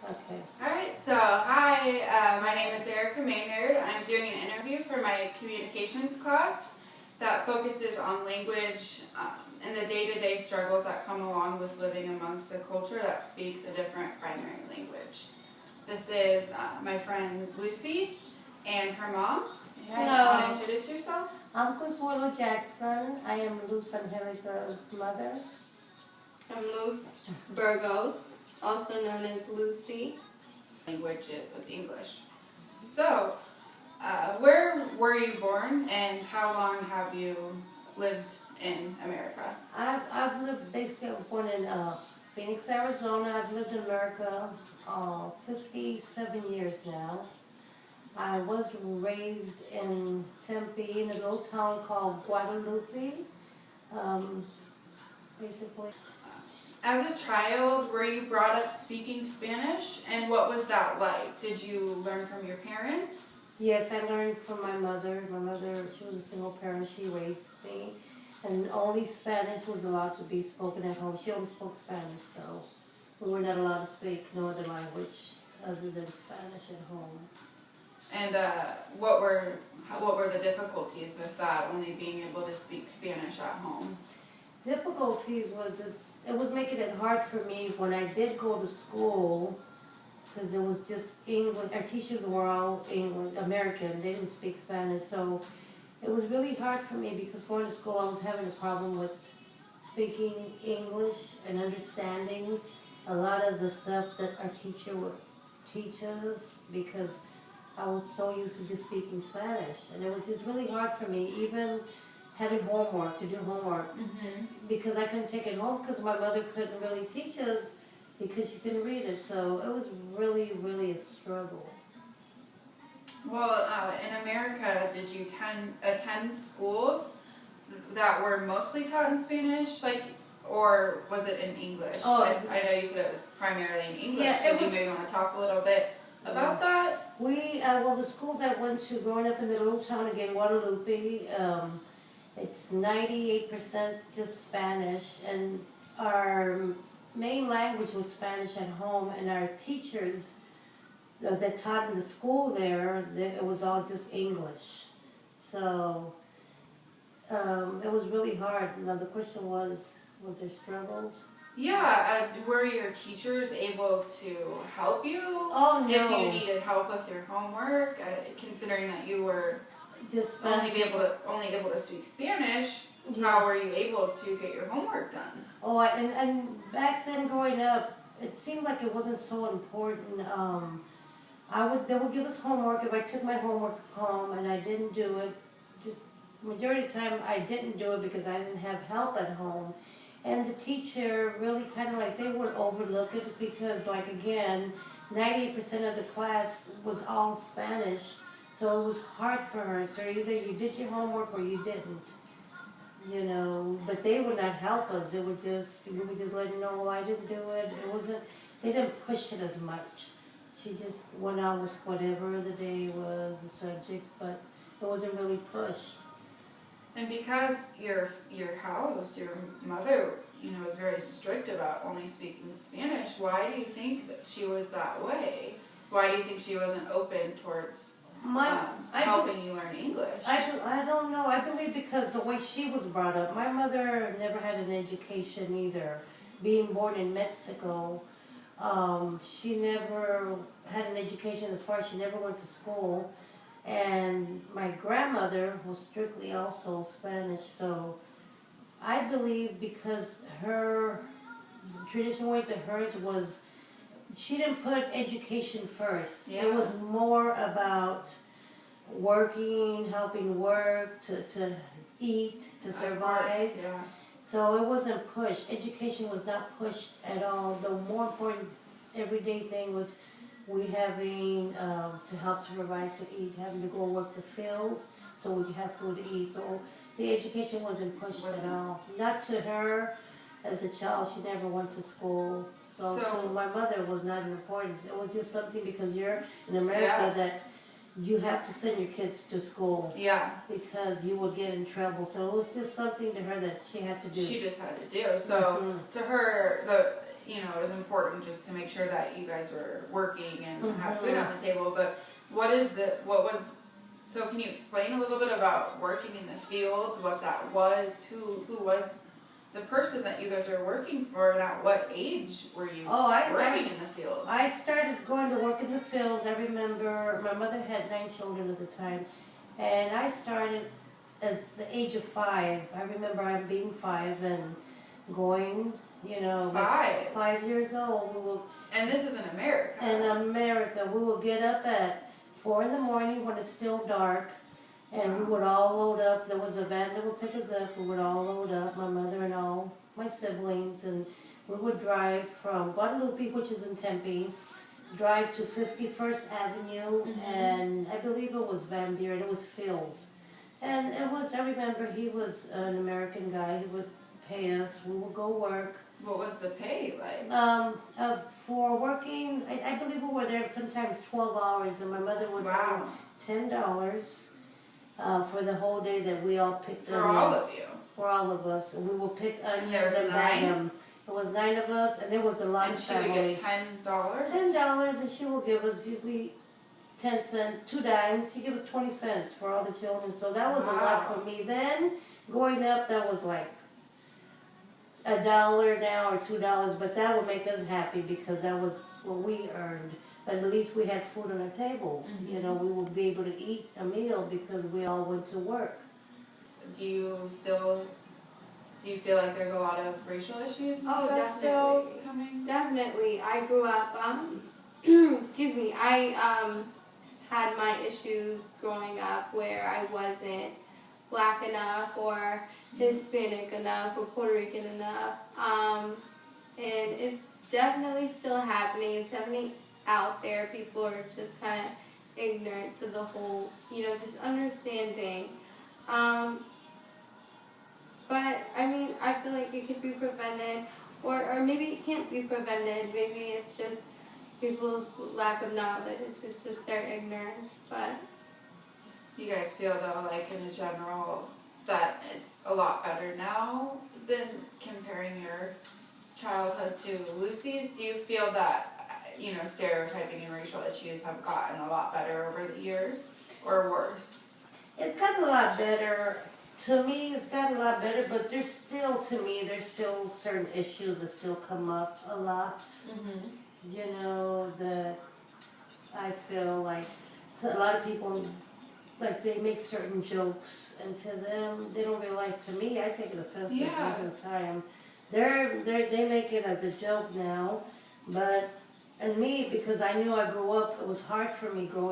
Okay. Alright, so hi, my name is Erica Maynard. I'm doing an interview for my communications class that focuses on language and the day-to-day struggles that come along with living amongst a culture that speaks a different primary language. This is my friend Lucy and her mom. Hello. Want to introduce yourself? I'm Consuelo Jackson. I am Luz Angelica's mother. I'm Luz Burgos, also known as Lucy. Language it was English. So, where were you born and how long have you lived in America? I've lived, basically, I was born in Phoenix, Arizona. I've lived in America 57 years now. I was raised in Tempe, in a little town called Guadalupe, basically. As a child, were you brought up speaking Spanish, and what was that like? Did you learn from your parents? Yes, I learned from my mother. My mother, she was a single parent. She raised me, and only Spanish was allowed to be spoken at home. She only spoke Spanish, so we were not allowed to speak no other language other than Spanish at home. And what were the difficulties with that, only being able to speak Spanish at home? Difficulties was it was making it hard for me when I did go to school, because it was just English. Our teachers were all English, American. They didn't speak Spanish, so it was really hard for me because going to school I was having a problem with speaking English and understanding a lot of the stuff that our teacher would teach us, because I was so used to just speaking Spanish, and it was just really hard for me, even having homework, to do homework, because I couldn't take it home because my mother couldn't really teach us because she couldn't read it, so it was really, really a struggle. Well, in America, did you attend schools that were mostly taught in Spanish, or was it in English? Oh, I know you said it was primarily in English, yeah, so you maybe want to talk a little bit about that? Well, the schools I went to growing up in the little town again, Guadalupe, it's 98% just Spanish, and our main language was Spanish at home, and our teachers that taught in the school there, it was all just English. So it was really hard. Now the question was there struggles? Yeah, were your teachers able to help you? Oh, no. If you needed help with your homework, considering that you were Just only Spanish. able to speak Spanish, Yeah. how were you able to get your homework done? Oh, and back then growing up, it seemed like it wasn't so important. They would give us homework. If I took my homework home and I didn't do it, just majority of the time I didn't do it because I didn't have help at home. And the teacher really kind of they would overlook it because, again, 98% of the class was all Spanish, so it was hard for her. So either you did your homework or you didn't, But they would not help us. We would just let them know, well, I didn't do it. They didn't push it as much. She just went on with whatever the day was, the subjects, but it wasn't really pushed. And because your house, your mother, was very strict about only speaking Spanish, why do you think that she was that way? Why do you think she wasn't open towards helping you learn English? I don't know. I believe because the way she was brought up. My mother never had an education either. Being born in Mexico, she never had an education as far as she never went to school. And my grandmother was strictly also Spanish, so I believe because her traditional ways of hers was, she didn't put education first. Yeah. It was more about working, helping work, to eat, to survive. Of course, yeah. So it wasn't pushed. Education was not pushed at all. The more important everyday thing was we having to help to provide to eat, having to go work the fields so we could have food to eat. So the education wasn't pushed at all. Not to her as a child. She never went to school. So to my mother it was not important. It was just something because you're in America that you have to send your kids to school. Yeah. Because you would get in trouble. So it was just something to her that she had to do. She just had to do. So to her, you know, it was important just to make sure that you guys were working and had food on the table. But so can you explain a little bit about working in the fields, what that was, who was the person that you guys were working for, and at what age were you working in the fields? I started going to work in the fields. I remember my mother had 9 children at the time, and I started at the age of 5. I remember I being 5 and going, you know, 5 years old. And this is in America. In America, we would get up at 4 in the morning when it's still dark, and we would all load up. There was a van that would pick us up. We would all load up, my mother and all my siblings, and we would drive from Guadalupe, which is in Tempe, drive to 51st Avenue, and I believe it was Van Buren. It was Phil's. And it was, I remember he was an American guy. He would pay us. We would go work. What was the pay like? For working, I believe we were there sometimes 12 hours, and my mother would earn $10 for the whole day that we all picked onions. For all of you? For all of us. And we would pick onions there was and bag 9? them. There was 9 of us, and there was a lot of family. And she would get $10? $10, and she will give us usually 10 cents, 2 dimes. She gave us 20 cents for all the children, so that was a lot for me. Then, going up, that was like $1 now or $2, but that would make us happy because that was what we earned. But at least we had food on our tables. You know, we would be able to eat a meal because we all went to work. Do you feel like there's a lot of racial issues and stuff definitely. still coming? Definitely. I grew up, excuse me, I had my issues growing up where I wasn't Black enough or Hispanic enough or Puerto Rican enough. And it's definitely still happening. It's definitely out there. People are just kind of ignorant to the whole, you know, just understanding. But, I mean, I feel like it could be prevented, or maybe it can't be prevented. Maybe it's just people's lack of knowledge. It's just their ignorance. But You guys feel though, like in general, that it's a lot better now than comparing your childhood to Lucy's? Do you feel that, you know, stereotyping and racial issues have gotten a lot better over the years, or worse? It's gotten a lot better. To me, it's gotten a lot better, but there's still certain issues that still come up a lot. You know, that I feel like a lot of people, like, they make certain jokes, and to them, they don't realize. To me, I take it offensive most of the time. They make it as a joke now, but and me, because I knew I grew up, it was hard for me growing